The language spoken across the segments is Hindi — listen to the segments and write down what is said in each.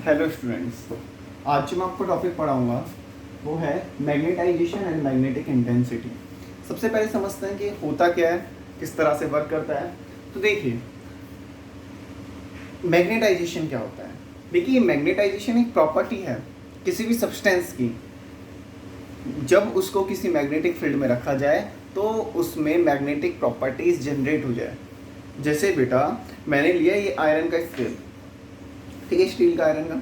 हेलो स्टूडेंट्स, आज जो मैं आपको टॉपिक पढ़ाऊंगा वो है मैग्नेटाइजेशन एंड मैग्नेटिक इंटेंसिटी। सबसे पहले समझते हैं कि होता क्या है, किस तरह से वर्क करता है। तो देखिए, मैग्नेटाइजेशन क्या होता है। देखिए, मैग्नेटाइजेशन एक प्रॉपर्टी है किसी भी सब्सटेंस की। जब उसको किसी मैग्नेटिक फील्ड में रखा जाए तो उसमें मैग्नेटिक प्रॉपर्टीज जनरेट हो जाए। जैसे बेटा, मैंने लिया ये आयरन का स्केल, ठीक है, स्टील का आयरन का।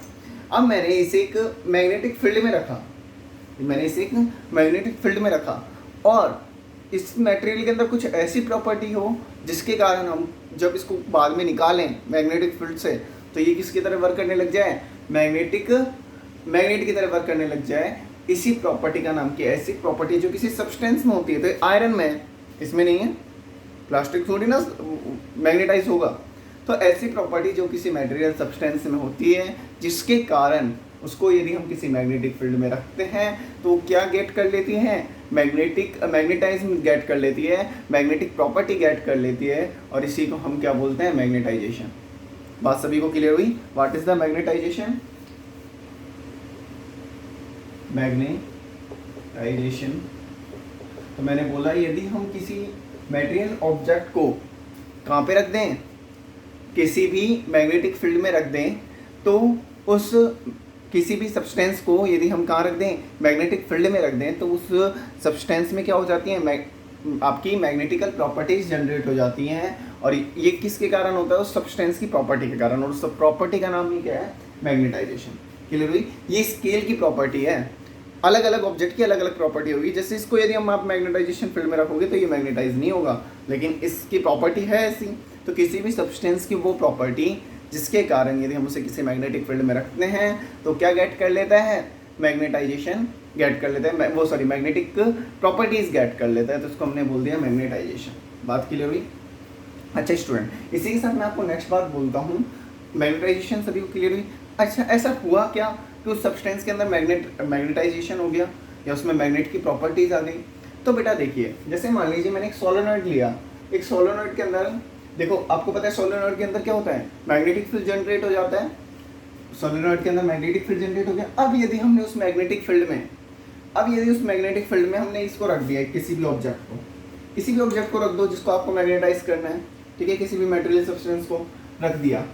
अब मैंने इसे एक मैग्नेटिक फील्ड में रखा, और इस मटेरियल के अंदर कुछ ऐसी प्रॉपर्टी हो जिसके कारण हम जब इसको बाद में निकालें मैग्नेटिक फील्ड से तो ये किसकी तरह वर्क करने लग जाए, मैग्नेट की तरह वर्क करने लग जाए। इसी प्रॉपर्टी का नाम क्या है, ऐसी प्रॉपर्टी जो किसी सब्सटेंस में होती है। तो आयरन में, इसमें नहीं है, प्लास्टिक थोड़ी ना मैग्नेटाइज होगा। तो ऐसी प्रॉपर्टी जो किसी मटेरियल सब्सटेंस में होती है जिसके कारण उसको यदि हम किसी मैग्नेटिक फील्ड में रखते हैं तो क्या गेट कर लेती है, मैग्नेटाइज्म गेट कर लेती है, मैग्नेटिक प्रॉपर्टी गेट कर लेती है, और इसी को हम क्या बोलते हैं, मैग्नेटाइजेशन। बात सभी को क्लियर हुई? What is the magnetisation? Magnetisation, तो मैंने बोला यदि हम किसी मटेरियल ऑब्जेक्ट को कहाँ पे रख दें, किसी भी मैग्नेटिक फील्ड में रख दें, तो उस किसी भी सब्सटेंस को यदि हम कहाँ रख दें, मैग्नेटिक फील्ड में रख दें, तो उस सब्सटेंस में क्या हो जाती है, आपकी मैग्नेटिकल प्रॉपर्टीज जनरेट हो जाती हैं। और ये किसके कारण होता है, उस सब्सटेंस की प्रॉपर्टी के कारण, और उस प्रॉपर्टी का नाम ही क्या है, मैग्नेटाइजेशन। क्लियर हुई? ये स्केल की प्रॉपर्टी है। अलग अलग ऑब्जेक्ट की अलग अलग प्रॉपर्टी होगी। जैसे इसको यदि हम आप मैग्नेटाइजेशन फील्ड में रखोगे तो ये मैग्नेटाइज नहीं होगा, लेकिन इसकी प्रॉपर्टी है ऐसी। तो किसी भी सब्सटेंस की वो प्रॉपर्टी जिसके कारण यदि हम उसे किसी मैग्नेटिक फील्ड में रखते हैं तो क्या गेट कर लेता है, मैग्नेटाइजेशन गेट कर लेता है, वो सॉरी मैग्नेटिक प्रॉपर्टीज गेट कर लेता है। तो उसको हमने बोल दिया मैग्नेटाइजेशन। बात क्लियर हुई? अच्छा स्टूडेंट, इसी के साथ मैं आपको नेक्स्ट बात बोलता हूँ। मैग्नेटाइजेशन सभी को क्लियर हुई? अच्छा, ऐसा हुआ क्या कि उस सब्सटेंस के अंदर मैग्नेटाइजेशन हो गया या उसमें मैग्नेट की प्रॉपर्टीज आ गई। तो बेटा देखिए, जैसे मान लीजिए मैंने एक सोलेनॉइड लिया। एक सोलेनॉइड के अंदर देखो, आपको पता है सोलेनॉइड के अंदर क्या होता है, मैग्नेटिक फील्ड जनरेट हो जाता है। सोलेनॉइड के अंदर मैग्नेटिक फील्ड जनरेट हो गया। अब यदि उस मैग्नेटिक फील्ड में हमने इसको रख दिया, किसी भी ऑब्जेक्ट को रख दो जिसको आपको मैग्नेटाइज करना है, ठीक है, किसी भी मटेरियल सब्सटेंस को रख दिया,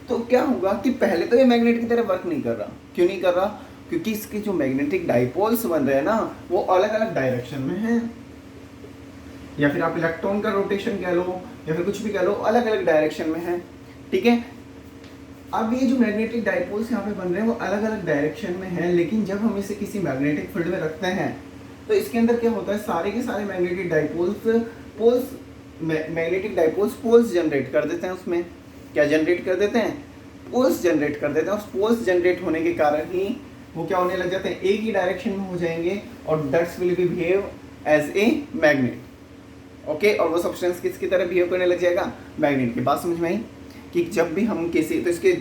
तो क्या होगा कि पहले तो ये मैग्नेट की तरह वर्क नहीं कर रहा। क्यों नहीं कर रहा? क्योंकि इसके जो मैग्नेटिक डाइपोल्स बन रहे हैं ना, वो अलग अलग डायरेक्शन में हैं, या फिर आप इलेक्ट्रॉन का रोटेशन कह लो या फिर कुछ भी कह लो, अलग अलग डायरेक्शन में है, ठीक है। अब ये जो मैग्नेटिक डाइपोल्स यहाँ पे बन रहे हैं वो अलग अलग डायरेक्शन में है, लेकिन जब हम इसे किसी मैग्नेटिक फील्ड में रखते हैं तो इसके अंदर क्या होता है, सारे के सारे मैग्नेटिक डाइपोल्स पोल्स जनरेट कर देते हैं। उसमें क्या जनरेट कर देते हैं, पोल्स जनरेट कर देते हैं। उस पोल्स जनरेट होने के कारण ही वो क्या होने लग जाते हैं, एक ही डायरेक्शन में हो जाएंगे, और that's will be behave as a magnet. Okay, और वो सब्सटेंस किसकी तरह बिहेव करने लग जाएगा, मैग्नेट की। बात समझ में आई कि जब भी हम किसी तो इसके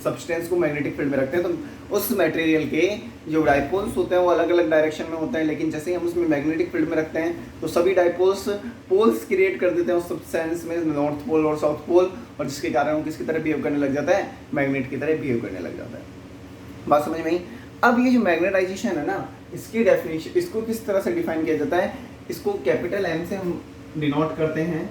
सब्सटेंस को मैग्नेटिक फील्ड में रखते हैं तो उस मटेरियल के जो डाइपोल्स होते हैं वो अलग अलग डायरेक्शन में होते हैं, लेकिन जैसे ही हम उसमें मैग्नेटिक फील्ड में रखते हैं तो सभी डाइपोल्स पोल्स क्रिएट कर देते हैं उस सब्सटेंस में, नॉर्थ पोल और साउथ पोल, और जिसके कारण वो किसकी तरह बिहेव करने लग जाता है, मैग्नेट की तरह बिहेव करने लग जाता है। बात समझ में आई? अब ये जो मैग्नेटाइजेशन है ना, इसकी डेफिनेशन, इसको किस तरह से डिफाइन किया जाता है, इसको कैपिटल एम से हम डिनोट करते हैं,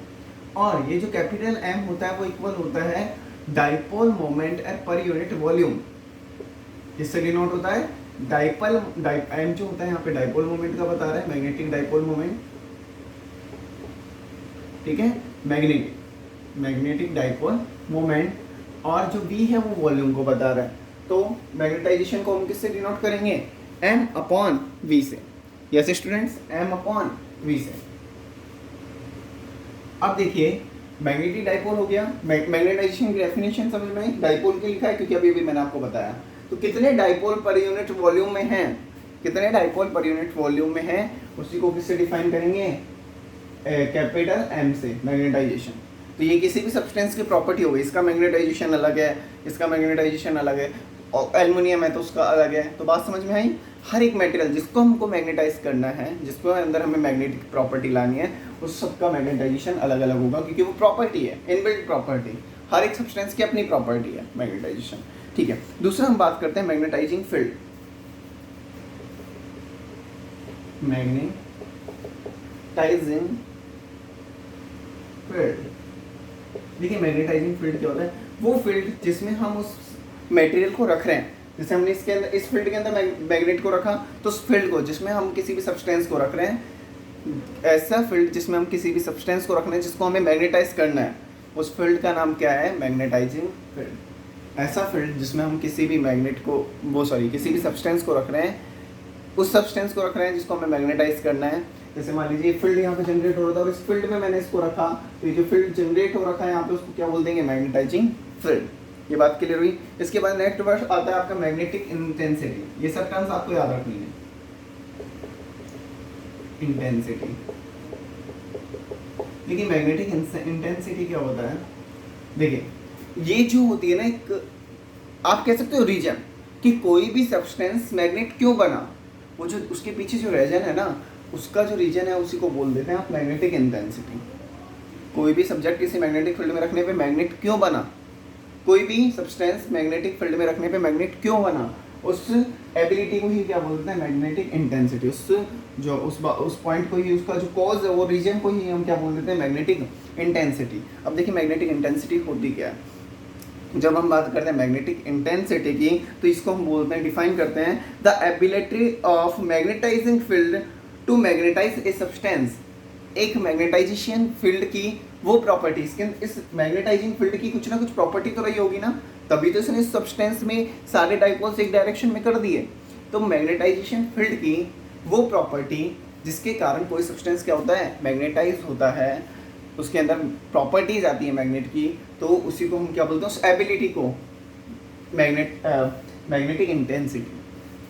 और ये जो कैपिटल एम होता है वो इक्वल होता है dipole moment per unit volume. किससे डिनोट होता है, एम जो होता है यहाँ पे डाइपोल मोमेंट का बता रहा है, मैग्नेटिक डाइपोल मोमेंट, ठीक है, मैग्नेटिक डाइपोल मोमेंट, और जो वी है वो वॉल्यूम को बता रहा है। तो मैग्नेटाइजेशन को हम किससे डिनोट करेंगे, एम अपॉन वी से। Yes students, M upon V से। अब देखिए, मैग्नेटिक डाइपोल हो गया। मैग्नेटाइजेशन की डेफिनेशन समझ में आई, डाइपोल के लिखा है क्योंकि अभी मैंने आपको बताया। तो कितने डाइपोल पर यूनिट वॉल्यूम में हैं, उसी को किससे डिफाइन करेंगे, कैपिटल एम से, मैग्नेटाइजेशन। तो ये किसी भी सब्सटेंस की प्रॉपर्टी होगी, इसका मैग्नेटाइजेशन अलग है, इसका मैग्नेटाइजेशन अलग है, और एल्युमिनियम है तो उसका अलग है। तो बात समझ में आई? हर एक मटेरियल जिसको हमको मैग्नेटाइज करना है, जिसको अंदर हमें मैग्नेटिक प्रॉपर्टी लानी है, उस सबका मैग्नेटाइजेशन अलग अलग होगा, क्योंकि वो प्रॉपर्टी है, इनबिल्ट प्रॉपर्टी। हर एक सब्सटेंस की अपनी प्रॉपर्टी है मैग्नेटाइजेशन, ठीक है। दूसरा हम बात करते हैं मैग्नेटाइजिंग फील्ड। मैग्नेटाइजिंग फील्ड, देखिए मैग्नेटाइजिंग फील्ड क्या होता है, वो फील्ड जिसमें हम उस मटेरियल को रख रहे हैं, जैसे हमने इसके अंदर इस फील्ड के अंदर मैग्नेट को रखा, तो उस फील्ड को जिसमें हम किसी भी सब्सटेंस को रख रहे हैं, ऐसा फील्ड जिसमें हम किसी भी सब्सटेंस को रख रहे हैं जिसको हमें मैग्नेटाइज करना है, उस फील्ड का नाम क्या है, मैग्नेटाइजिंग फील्ड। ऐसा फील्ड जिसमें हम किसी भी मैग्नेट को किसी भी सब्सटेंस को रख रहे हैं, उस सब्सटेंस को रख रहे हैं जिसको हमें मैग्नेटाइज करना है। जैसे मान लीजिए फील्ड यहाँ पे जनरेट हो रहा था और इस फील्ड में मैंने इसको रखा, तो ये जो फील्ड जनरेट हो रखा है यहाँ पे उसको क्या बोल देंगे, मैग्नेटाइजिंग फील्ड। ये बात क्लियर हुई। इसके बाद नेक्स्ट वर्ड आता है आपका मैग्नेटिक इंटेंसिटी। ये सब टर्म्स आपको याद रखनी है। इंटेंसिटी, देखिए मैग्नेटिक इंटेंसिटी क्या होता है, देखिए ये जो होती है ना, एक आप कह सकते हो रीजन, कि कोई भी सब्सटेंस मैग्नेट क्यों बना, वो जो उसके पीछे जो रीजन है ना, उसका जो रीजन है उसी को बोल देते हैं आप मैग्नेटिक इंटेंसिटी। कोई भी सब्जेक्ट किसी मैग्नेटिक फील्ड में रखने पे मैग्नेट क्यों बना, कोई भी सब्सटेंस मैग्नेटिक फील्ड में रखने पे मैग्नेट क्यों बना, उस एबिलिटी को ही क्या बोलते हैं, मैग्नेटिक इंटेंसिटी। उस पॉइंट को ही, उसका जो कॉज है, वो रीजन को ही हम क्या बोल देते हैं, मैग्नेटिक इंटेंसिटी। अब देखिए मैग्नेटिक इंटेंसिटी होती क्या है। जब हम बात करते हैं मैग्नेटिक इंटेंसिटी की, तो इसको हम बोलते हैं, डिफाइन करते हैं, the ability of magnetising field to magnetise a substance. एक मैग्नेटाइजेशन फील्ड की वो प्रॉपर्टी, इस मैग्नेटाइजिंग फील्ड की कुछ ना कुछ प्रॉपर्टी तो रही होगी ना, तभी तो इसने इस सब्सटेंस में सारे डाइपोल्स एक डायरेक्शन में कर दिए। तो मैग्नेटाइजेशन फील्ड की वो प्रॉपर्टी जिसके कारण कोई सब्सटेंस क्या होता है, मैग्नेटाइज होता है, उसके अंदर प्रॉपर्टीज आती है मैग्नेट की, तो उसी को हम क्या बोलते हैं, उस एबिलिटी को मैग्नेटिक इंटेंसिटी।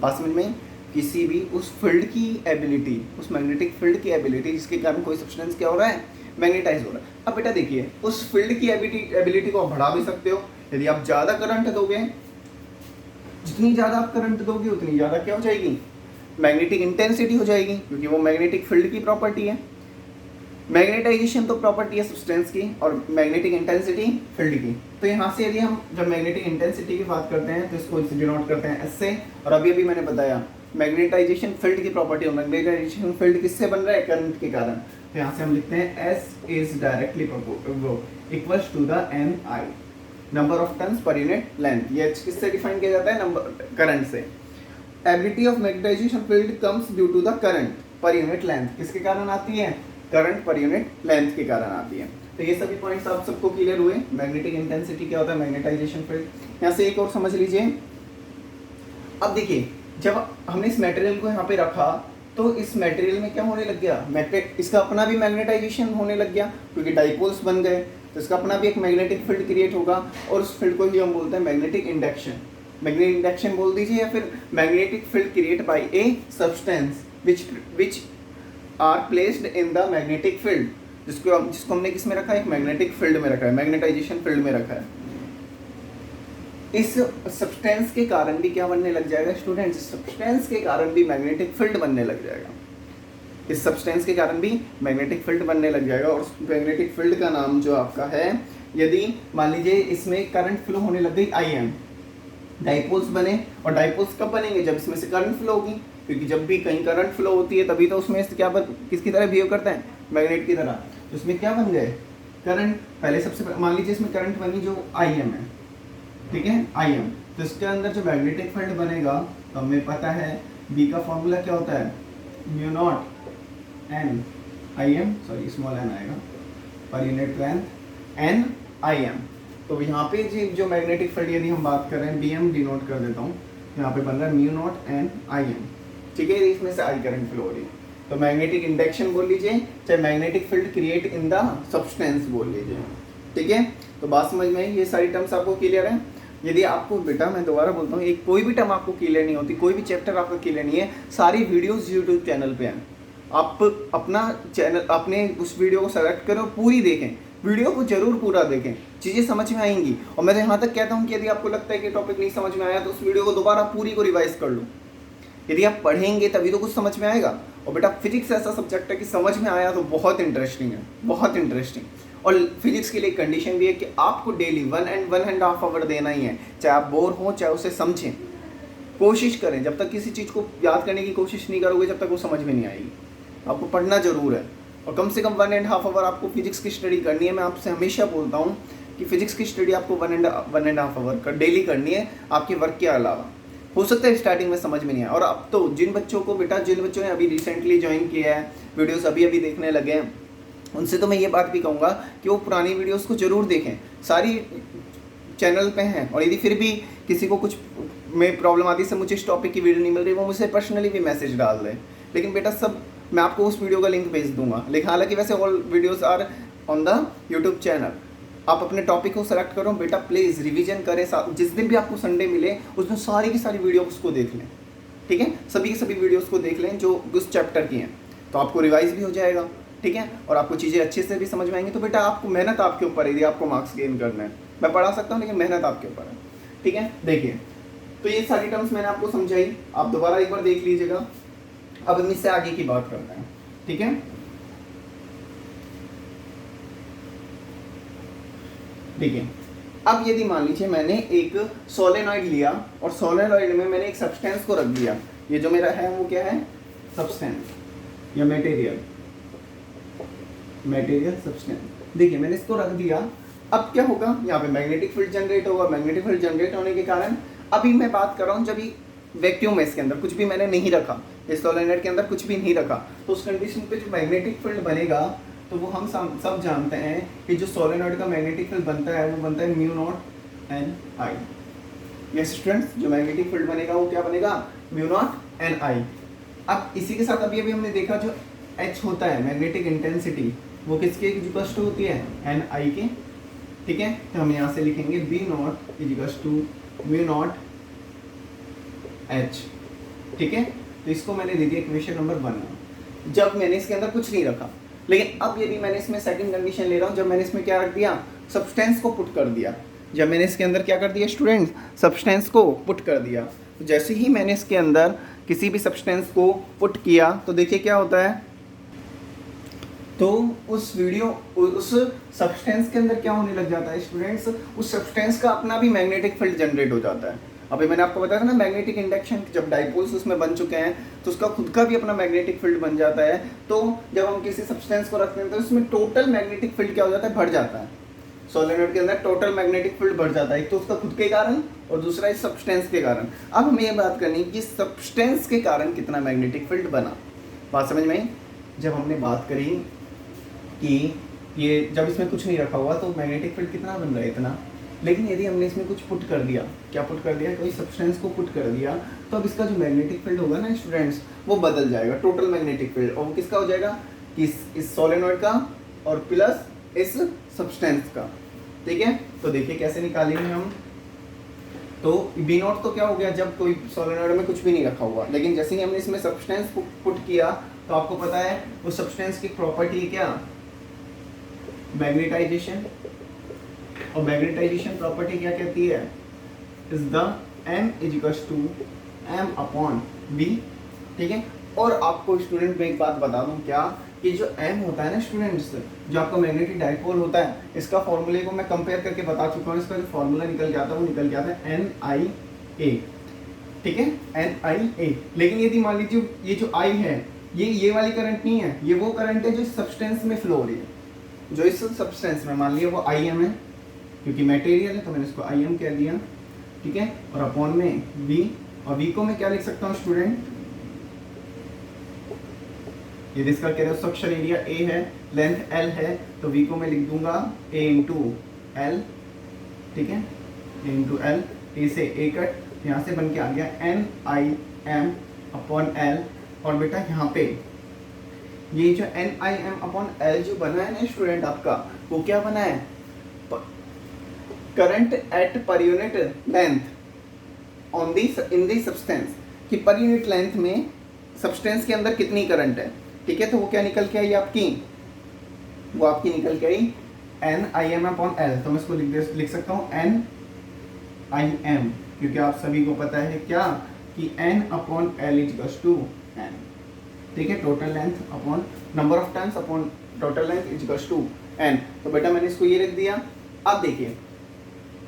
बात समझ में, किसी भी उस फील्ड की एबिलिटी, उस मैग्नेटिक फील्ड की एबिलिटी जिसके कारण कोई सब्सटेंस क्या हो रहा है, मैग्नेटाइज हो रहा है। अब बेटा देखिए, उस फील्ड की एबिलिटी को आप बढ़ा भी सकते हो, यदि आप ज़्यादा करंट दोगे, जितनी ज़्यादा आप करंट दोगे उतनी ज़्यादा क्या हो जाएगी, मैग्नेटिक इंटेंसिटी हो जाएगी, क्योंकि वो मैग्नेटिक फील्ड की प्रॉपर्टी है। मैग्नेटाइजेशन तो प्रॉपर्टी है सब्सटेंस की, और मैग्नेटिक इंटेंसिटी फील्ड की। तो यहाँ से यदि हम जब मैग्नेटिक इंटेंसिटी की बात करते हैं तो इसको डिनोट करते हैं एस से। और अभी मैंने बताया मैग्नेटाइजेशन फील्ड की प्रॉपर्टी, और मैग्नेटाइजेशन फील्ड किससे बन रहा है, करंट के कारण। तो यहाँ से हम लिखते हैं S is directly equals to the N I, number of turns per unit length. ये किससे डिफाइन किया जाता है, नंबर करंट से। Ability of magnetisation field comes due to the current per unit length. किसके कारण आती है, करंट पर यूनिट लेंथ के कारण आती है। तो ये सभी पॉइंट्स आप सबको क्लियर हुए। मैग्नेटिक इंटेंसिटी क्या होता है, मैग्नेटाइजेशन फील्ड। यहाँ से एक और समझ लीजिए। अब देखिए, जब हमने इस मटेरियल को यहाँ पे रखा, तो इस मटेरियल में क्या होने लग गया, इसका अपना भी मैग्नेटाइजेशन होने लग गया, क्योंकि डाइपोल्स बन गए, तो इसका अपना भी एक मैग्नेटिक फील्ड क्रिएट होगा, और उस फील्ड को ही हम बोलते हैं मैग्नेटिक इंडक्शन। मैग्नेटिक इंडक्शन बोल दीजिए, या फिर magnetic field create by a substance which are placed in the magnetic field, जिसको हमने किस में रखा है, एक मैग्नेटिक फील्ड में रखा है, मैग्नेटाइजेशन फील्ड में रखा है। इस सब्सटेंस के कारण भी क्या बनने लग जाएगा स्टूडेंट्स, सब्सटेंस के कारण भी मैग्नेटिक फील्ड बनने लग जाएगा। इस सब्सटेंस के कारण भी मैग्नेटिक फील्ड बनने लग जाएगा, और उस मैग्नेटिक फील्ड का नाम जो आपका है, यदि मान लीजिए इसमें करंट फ्लो होने लग गई IM, डाइपोल्स बने, और डाइपोल्स कब बनेंगे, जब इसमें से करंट फ्लो होगी, क्योंकि जब भी कहीं करंट फ्लो होती है तभी तो उसमें से क्या किसकी तरह बिहेव करता है, मैग्नेट की तरह। तो इसमें क्या बन गए, करंट। पहले सबसे मान लीजिए इसमें करंट बनी जो IM है, ठीक है, IM। तो इसके अंदर जो मैग्नेटिक फील्ड बनेगा, तो हमें पता है B का फॉर्मूला क्या होता है, mu naught N IM, sorry small n आएगा, पर यूनिट लेंथ N IM। तो यहाँ पे जो मैग्नेटिक फील्ड यदि हम बात कर रहे हैं, BM डिनोट कर देता हूँ, यहाँ पे बन रहा है म्यू नॉट N IM, ठीक है। इसमें से I करंट फ्लो हो रही है, तो मैग्नेटिक इंडक्शन बोल लीजिए, चाहे magnetic field create in the substance बोल लीजिए, ठीक है। तो बात समझ में, ये सारी टर्म्स आपको क्लियर है। यदि आपको बेटा, मैं दोबारा बोलता हूँ, एक कोई भी टर्म आपको क्लियर नहीं होती, कोई भी चैप्टर आपका क्लियर नहीं है, सारी वीडियोस यूट्यूब चैनल पे हैं। आप अपना चैनल, अपने उस वीडियो को सेलेक्ट करो, पूरी देखें, वीडियो को जरूर पूरा देखें, चीज़ें समझ में आएंगी। और मैं तो यहाँ तक कहता हूँ कि यदि आपको लगता है कि टॉपिक नहीं समझ में आया, तो उस वीडियो को दोबारा पूरी को रिवाइज कर लो। यदि आप पढ़ेंगे तभी तो कुछ समझ में आएगा। और बेटा फिजिक्स ऐसा सब्जेक्ट है कि समझ में आया तो बहुत इंटरेस्टिंग है, बहुत इंटरेस्टिंग। और फिजिक्स के लिए कंडीशन भी है कि आपको डेली 1 and 1.5 आवर देना ही है, चाहे आप बोर हो चाहे उसे समझें, कोशिश करें। जब तक किसी चीज़ को याद करने की कोशिश नहीं करोगे जब तक वो समझ में नहीं आएगी। आपको पढ़ना ज़रूर है और कम से कम 1.5 आवर आपको फिजिक्स की स्टडी करनी है। मैं आपसे हमेशा बोलता हूँ कि फिजिक्स की स्टडी आपको 1.5 आवर का डेली करनी है, आपके वर्क के अलावा। हो सकता है स्टार्टिंग में समझ में नहीं आए, और अब तो जिन बच्चों ने अभी रिसेंटली ज्वाइन किया है, वीडियोस अभी देखने लगे हैं, उनसे तो मैं ये बात भी कहूँगा कि वो पुरानी वीडियोस को ज़रूर देखें, सारी चैनल पे हैं। और यदि फिर भी किसी को कुछ में प्रॉब्लम आती है, मुझे इस टॉपिक की वीडियो नहीं मिल रही, वो मुझे पर्सनली भी मैसेज डाल दें। लेकिन बेटा सब मैं आपको उस वीडियो का लिंक भेज दूंगा। लेकिन हालांकि वैसे all videos are on the YouTube channel. आप अपने टॉपिक को सेलेक्ट करो बेटा, प्लीज़ रिवीजन करें, जिस दिन भी आपको संडे मिले उस दिन सारी की सारी वीडियोस को देख लें, ठीक है। सभी की सभी वीडियोस को देख लें जो उस चैप्टर की हैं, तो आपको रिवाइज भी हो जाएगा, ठीक है, और आपको चीज़ें अच्छे से भी समझ में आएंगी। तो बेटा आपको मेहनत आपके ऊपर है, यदि आपको मार्क्स गेन करना है। मैं पढ़ा सकता हूँ लेकिन मेहनत आपके ऊपर है, ठीक है। देखिए, तो ये सारी टर्म्स मैंने आपको समझाई, आप दोबारा एक बार देख लीजिएगा। अब हम इससे आगे की बात करते हैं, ठीक है। ठीक है, अब यदि मान लीजिए मैंने एक सोलेनॉइड लिया और सोलेनॉइड में मैंने एक सब्सटेंस को रख दिया। ये जो मेरा है वो क्या है, सब्सटेंस या मटेरियल सब्सटेंस। देखिए मैंने इसको रख दिया, अब क्या होगा, यहाँ पे मैग्नेटिक फील्ड जनरेट होगा। मैग्नेटिक फील्ड जनरेट होने के कारण, अभी मैं बात कर रहा हूँ जब वैक्यूम है, इसके अंदर कुछ भी मैंने नहीं रखा, इस सोलेनॉइड के अंदर कुछ भी नहीं रखा, तो उस कंडीशन पे जो मैग्नेटिक फील्ड बनेगा, तो वो हम सब जानते हैं कि जो सोलेनॉइड का मैग्नेटिक फील्ड बनता है वो बनता है μ0 n I। यस स्टूडेंट्स, जो मैग्नेटिक फील्ड बनेगा वो क्या बनेगा, μ0 n I। अब इसी के साथ अभी हमने देखा जो H होता है मैग्नेटिक इंटेंसिटी, वो किसके इक्वल टू होती है, n I के, ठीक है। तो हम यहाँ से लिखेंगे B0 इक्वल टू μ0 H, ठीक है। तो इसको मैंने दे दिया इक्वेशन नंबर 1 जब मैंने इसके अंदर कुछ नहीं रखा। लेकिन अब यदि मैंने इसमें सेकंड कंडीशन ले रहा हूँ, जब मैंने इसमें क्या रख दिया, सब्सटेंस को पुट कर दिया। जब मैंने इसके अंदर क्या कर दिया स्टूडेंट्स, सब्सटेंस को पुट कर दिया। तो जैसे ही मैंने इसके अंदर किसी भी सब्सटेंस को पुट किया तो देखिए क्या होता है, तो उस सब्सटेंस के अंदर क्या होने लग जाता है स्टूडेंट्स, उस सब्सटेंस का अपना भी मैग्नेटिक फील्ड जनरेट हो जाता है। अभी मैंने आपको बताया था ना मैग्नेटिक इंडक्शन, जब डाइपोल्स उसमें बन चुके हैं तो उसका खुद का भी अपना मैग्नेटिक फील्ड बन जाता है। तो जब हम किसी सब्सटेंस को रखते हैं तो इसमें टोटल मैग्नेटिक फील्ड क्या हो जाता है, बढ़ जाता है। सोलेनॉइड के अंदर टोटल मैग्नेटिक फील्ड बढ़ जाता है, एक तो उसका खुद के कारण और दूसरा इस सब्सटेंस के कारण। अब हमें ये बात करनी है कि सब्सटेंस के कारण कितना मैग्नेटिक फील्ड बना। बात समझ में आई? जब हमने बात करी कि ये जब इसमें कुछ नहीं रखा हुआ तो मैग्नेटिक फील्ड कितना बन रहा है, इतना। लेकिन यदि हमने इसमें कुछ पुट कर दिया, क्या पुट कर दिया, कोई सब्सटेंस को पुट कर दिया, तो अब इसका जो मैग्नेटिक फील्ड होगा ना स्टूडेंट्स, वो बदल जाएगा, टोटल मैग्नेटिक फील्ड। और वो किसका हो जाएगा, इस सोलेनॉइड का और प्लस इस सब्सटेंस का, ठीक है। तो देखिए कैसे निकालेंगे हम। तो B0 तो क्या हो गया, जब कोई सोलेनॉइड में कुछ भी नहीं रखा हुआ, लेकिन जैसे ही हमने इसमें सब्सटेंस पुट किया तो आपको पता है उस सब्सटेंस की प्रॉपर्टी है क्या, मैग्नेटाइजेशन। और मैग्नेटाइजेशन प्रॉपर्टी क्या कहती है, is the M equals to M upon V, ठीक है। और आपको स्टूडेंट में एक बात बता दूं क्या, कि जो M होता है ना स्टूडेंट्स, जो आपका मैग्नेटिक डाइपोल होता है, इसका फॉर्मूले को मैं कंपेयर करके बता चुका हूँ। इसका जो फॉर्मूला निकल के आता है वो निकल के आता है NIA, ठीक है, NIA। लेकिन यदि मान लीजिए ये जो I है ये वाली करंट नहीं है, ये वो करंट है जो इस सब्सटेंस में फ्लो हो रही है, जो इस सब्सटेंस में, मान लिया वो IM है, क्योंकि मटेरियल है तो मैंने इसको IM कह दिया, ठीक है। और अपॉन में V, और V को मैं क्या लिख सकता हूँ स्टूडेंट, ये इसका क्रॉस सेक्शन एरिया A है, लेंथ L है, तो V को मैं लिख दूंगा A इंटू L, ठीक है, A इंटू L। A से A कट, यहाँ से बन के आ गया NIM अपॉन L। और बेटा यहाँ पे ये जो NIM अपॉन L जो बना है ना स्टूडेंट आपका, वो क्या बना है, करंट एट पर unit length on the in the substance, कि पर यूनिट लेंथ में सब्सटेंस के अंदर कितनी करंट है, ठीक है। तो वो क्या निकल के आई आपकी, वो आपकी निकल के आई NIM अपॉन L। तो मैं इसको लिख सकता हूँ NIM, क्योंकि आप सभी को पता है क्या कि N upon L equals to N, ठीक है, total length upon number of times upon total length equals to N. तो बेटा मैंने इसको ये रख दिया। अब देखिए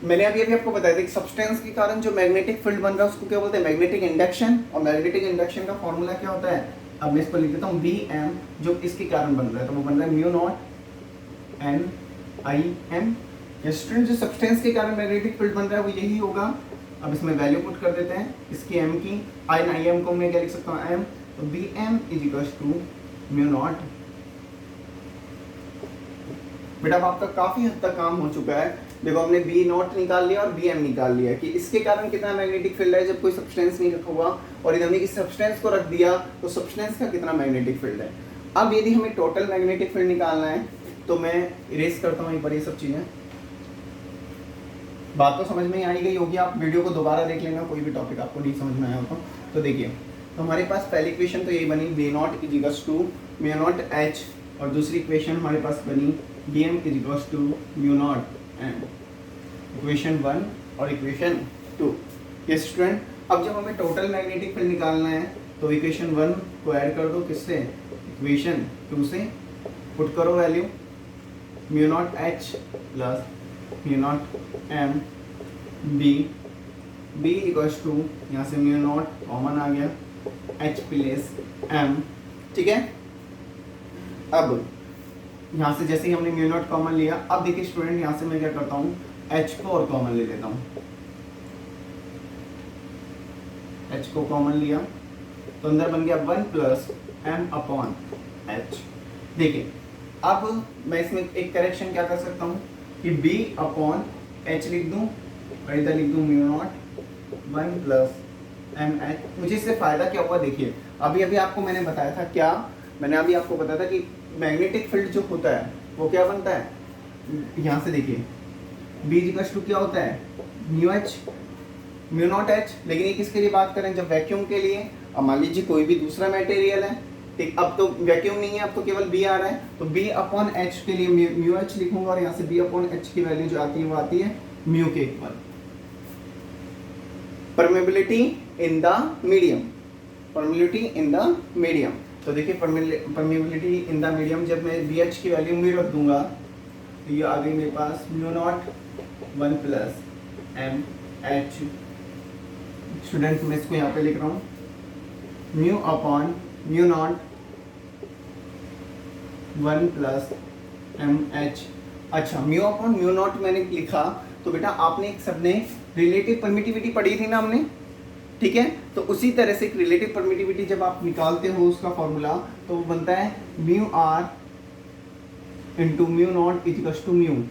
मैंने अभी अभी आपको बताया था कि सब्सटेंस के कारण जो मैग्नेटिक फील्ड बन रहा है उसको क्या बोलते हैं, मैग्नेटिक इंडक्शन। और मैग्नेटिक इंडक्शन का फॉर्मूला क्या होता है, अब मैं इसको लिख देता हूँ बी एम, जो इसके कारण बन रहा है तो वो बन रहा है mu not an I am. Student जो सब्सटेंस के कारण मैग्नेटिक फील्ड बन रहा है वो यही होगा। अब इसमें वैल्यू पुट कर देते हैं इसकी एम की, आई एम को मैं क्या लिख सकता हूँ एम, तो B M is equal to mu naught. बेटा अब आपका काफी हद तक काम हो चुका है। देखो हमने बी नॉट निकाल लिया और बी एम निकाल लिया कि इसके कारण कितना मैग्नेटिक फील्ड है जब कोई सब्सटेंस नहीं रखा हुआ, और यदि हमने इस सब्सटेंस को रख दिया तो सब्सटेंस का कितना मैग्नेटिक फील्ड है। अब यदि हमें टोटल मैग्नेटिक फील्ड निकालना है तो मैं इरेज करता हूँ एक बार ये सब चीजें। बात तो समझ में ही आई गई होगी, आप वीडियो को दोबारा देख लेना कोई भी टॉपिक आपको नहीं समझ में आया हो तो देखिए तो हमारे पास पहली इक्वेशन तो यही बनी B naught is equal to mu naught H, और दूसरी इक्वेशन हमारे पास बनी B M is equal to mu naught M. Equation 1 और इक्वेशन 2। ये स्टूडेंट अब जब हमें टोटल मैग्नेटिक फील्ड निकालना है तो इक्वेशन 1 को ऐड कर दो किससे, इक्वेशन 2 से, पुट करो value mu naught H plus mu naught M B, B equals to यहाँ से म्यू नॉट कॉमन आ गया एच प्लस एम। ठीक है, अब यहाँ से जैसे ही हमने म्यू नॉट कॉमन लिया, अब देखिए स्टूडेंट यहाँ से मैं क्या करता हूँ एच को और कॉमन ले लेता हूँ। एच को कॉमन लिया तो अंदर बन गया 1 प्लस एम अपॉन एच। देखिए अब मैं इसमें एक करेक्शन क्या कर सकता हूँ कि b अपॉन एच लिख दूँ और इधर लिख दूँ mu not 1 plus M H. मुझे इससे फ़ायदा क्या हुआ, देखिए अभी अभी आपको मैंने बताया था, क्या मैंने अभी आपको बताया था कि मैग्नेटिक फील्ड जो होता है वो क्या बनता है, यहाँ से देखिए b इक्वल टू क्या होता है mu H mu naught H. लेकिन ये किसके लिए बात करें, जब वैक्यूम के लिए। अब मान लीजिए कोई भी दूसरा मटेरियल है, ठीक, अब तो वैक्यूम नहीं है, अब तो केवल b आ रहा है, तो b अपॉन एच के लिए म्यू एच लिखूंगा और यहाँ से b अपॉन एच की वैल्यू जो आती है वो आती है म्यू के equal. Permeability in the medium, permeability in the medium. तो देखिए परमेबिलिटी इन द मीडियम, जब मैं बी एच की वैल्यू म्यू रख दूंगा तो ये आ गई मेरे पास mu not 1 plus M H. Student मैं इसको यहाँ पे लिख रहा हूँ mu upon mu not 1 plus M H. अच्छा म्यू अपॉन म्यू नॉट मैंने लिखा तो बेटा आपने एक सबने रिलेटिव परमिटिविटी पढ़ी थी ना हमने, ठीक है, तो उसी तरह से एक रिलेटिव परमिटिविटी जब आप निकालते हो उसका फॉर्मूला तो वो बनता है mu R into mu naught is equal to mu.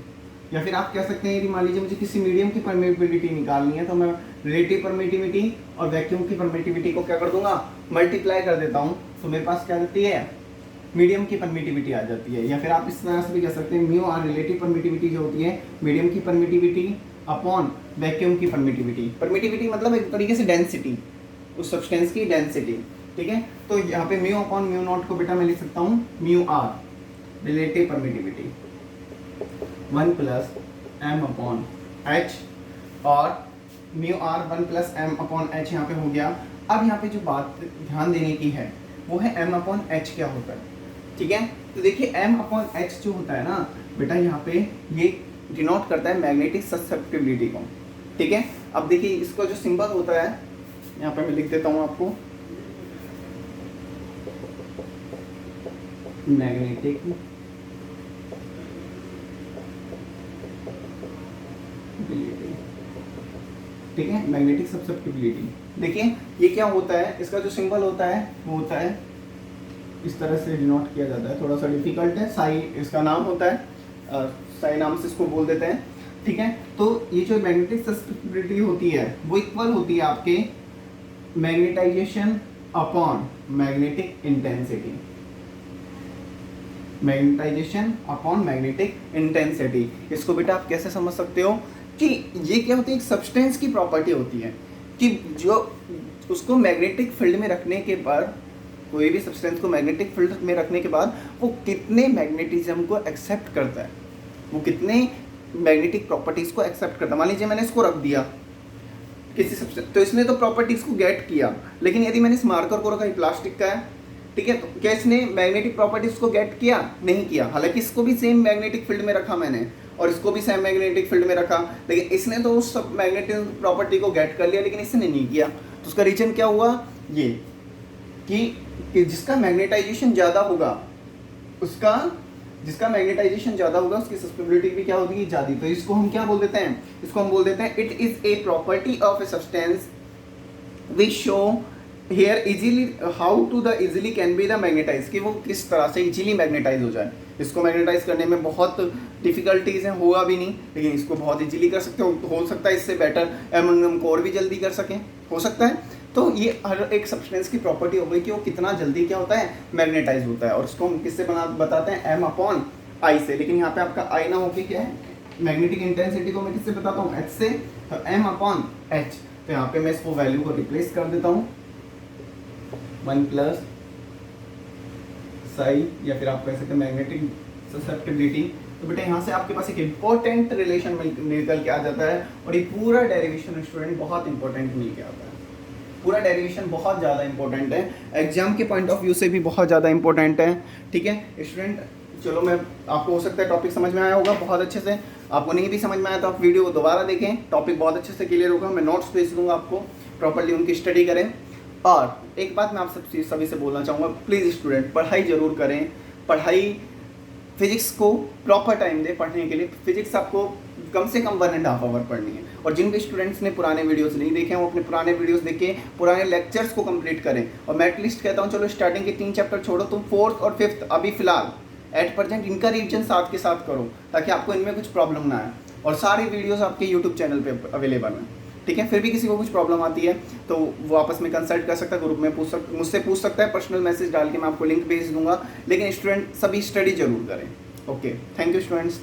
या फिर आप कह सकते हैं यदि मान लीजिए मुझे किसी मीडियम की परमिटिविटी निकालनी है तो मैं रिलेटिव परमिटिविटी और वैक्यूम की परमिटिविटी को क्या कर दूंगा मल्टीप्लाई कर देता हूँ, तो मेरे पास क्या रहती है मीडियम की परमिटिविटी आ जाती है। या फिर आप इस तरह से भी कह सकते हैं म्यू आर रिलेटिव परमिटिविटी जो होती है मीडियम की परमिटिविटी अपॉन वैक्यूम की परमिटिविटी। परमिटिविटी मतलब एक तरीके से डेंसिटी, उस सब्सटेंस की डेंसिटी, ठीक है। तो यहाँ पे म्यू अपॉन म्यू नॉट को बेटा मैं लिख सकता हूँ mu R relative permittivity 1 plus M upon H, और mu R 1 plus M upon H यहाँ पे हो गया। अब यहाँ पे जो बात ध्यान देने की है वो है एम अपॉन एच क्या होता है, ठीक है। तो देखिए एम अपॉन एच जो होता है ना बेटा यहाँ पे ये डिनोट करता है मैग्नेटिक ससेप्टिबिलिटी को, ठीक है। अब देखिए इसका जो सिंबल होता है यहाँ पे मैं लिख देता हूँ आपको मैग्नेटिक ठीक है, मैग्नेटिक ससेप्टिबिलिटी। देखिए ये क्या होता है, इसका जो सिंबल होता है वो होता है इस तरह से डिनोट किया जाता है, थोड़ा सा डिफिकल्ट है, साई इसका नाम होता है, साई नाम से इसको बोल देते हैं, ठीक है। तो ये जो मैग्नेटिक ससेप्टिबिलिटी होती है वो इक्वल होती है आपके magnetization upon magnetic intensity, magnetization upon magnetic intensity. इसको बेटा आप कैसे समझ सकते हो कि ये क्या होती है, एक सब्सटेंस की प्रॉपर्टी होती है कि जो उसको मैग्नेटिक फील्ड में रखने के बाद, कोई भी सब्सटेंस को मैग्नेटिक फील्ड में रखने के बाद वो कितने मैग्नेटिज्म को एक्सेप्ट करता है, वो कितने मैग्नेटिक प्रॉपर्टीज को एक्सेप्ट करता है। मान लीजिए मैंने इसको रख दिया किसी सब्सटेंस, तो इसने तो प्रॉपर्टीज को गेट किया, लेकिन यदि मैंने इस मार्कर को रखा, प्लास्टिक का है, ठीक है। तो क्या इसने मैग्नेटिक प्रॉपर्टीज को गेट किया? नहीं किया। हालांकि इसको भी सेम मैग्नेटिक फील्ड में रखा मैंने और इसको भी सेम मैग्नेटिक फील्ड में रखा, लेकिन इसने तो उस मैग्नेटिक प्रॉपर्टी को गेट कर लिया, लेकिन इसने नहीं किया। तो उसका रीजन क्या हुआ? ये कि जिसका मैग्नेटाइजेशन ज़्यादा होगा जिसका मैग्नेटाइजेशन ज़्यादा होगा उसकी सस्टेबिलिटी भी क्या होगी? ज़्यादा। तो इसको हम क्या बोल देते हैं? इसको हम बोल देते हैं it is a property of a substance which show here easily how to the easily can be the magnetize, कि वो किस तरह से इजीली मैग्नेटाइज हो जाए। इसको मैग्नेटाइज करने में बहुत डिफिकल्टीज हैं, होगा भी नहीं, लेकिन इसको बहुत इजीली कर सकते हो सकता है इससे बेटर एल्युमिनियम कोर भी जल्दी कर सकें, हो सकता है। तो ये हर एक सब्सटेंस की प्रॉपर्टी हो गई कि वो कितना जल्दी क्या होता है? मैग्नेटाइज होता है। और उसको हम किससे बताते हैं? M/I से। लेकिन यहाँ पे आपका I ना होके क्या है? मैग्नेटिक इंटेंसिटी को मैं किससे बताता हूँ? H से। तो M/H। तो यहाँ पे मैं इसको वैल्यू को रिप्लेस कर देता हूँ 1 प्लस साई, या फिर आप कह सकते हैं मैग्नेटिक ससेप्टिबिलिटी। तो बेटा यहाँ से आपके पास एक इंपॉर्टेंट रिलेशन निकल के आ जाता है, और ये पूरा डेरिवेशन स्टूडेंट बहुत इंपॉर्टेंट मिल के आता है। पूरा डेरिवेशन बहुत ज़्यादा इंपॉर्टेंट है, एग्जाम के पॉइंट ऑफ व्यू से भी बहुत ज़्यादा इंपॉर्टेंट है, ठीक है स्टूडेंट। चलो मैं आपको हो सकता है टॉपिक समझ में आया होगा बहुत अच्छे से, आपको नहीं भी समझ में आया तो आप वीडियो को दोबारा देखें, टॉपिक बहुत अच्छे से क्लियर होगा। मैं नोट्स भेज दूँगा आपको, प्रॉपर्ली उनकी स्टडी करें। और एक बात मैं आप सभी से बोलना चाहूँगा, प्लीज़ स्टूडेंट पढ़ाई ज़रूर करें। पढ़ाई फिजिक्स को प्रॉपर टाइम दे पढ़ने के लिए। फिजिक्स आपको कम से कम 1.5 आवर पढ़नी है। और जिन भी स्टूडेंट्स ने पुराने वीडियोस नहीं देखे हैं वो अपने पुराने वीडियोस देख के पुराने लेक्चर्स को कंप्लीट करें। और मैं एटलीस्ट कहता हूँ चलो स्टार्टिंग के 3 चैप्टर छोड़ो, तुम 4th और 5th अभी फिलहाल एट प्रेजेंट इनका रिविजन साथ के साथ करो, ताकि आपको इनमें कुछ प्रॉब्लम ना आए। और सारी वीडियोज़ आपके यूट्यूब चैनल पर अवेलेबल हैं, ठीक है। फिर भी किसी को कुछ प्रॉब्लम आती है तो वो आपस में कंसल्ट कर सकता है, ग्रुप में मुझसे पूछ सकता है, पर्सनल मैसेज डाल के मैं आपको लिंक भेज दूंगा। लेकिन स्टूडेंट सभी स्टडी जरूर करें। Okay, thank you students.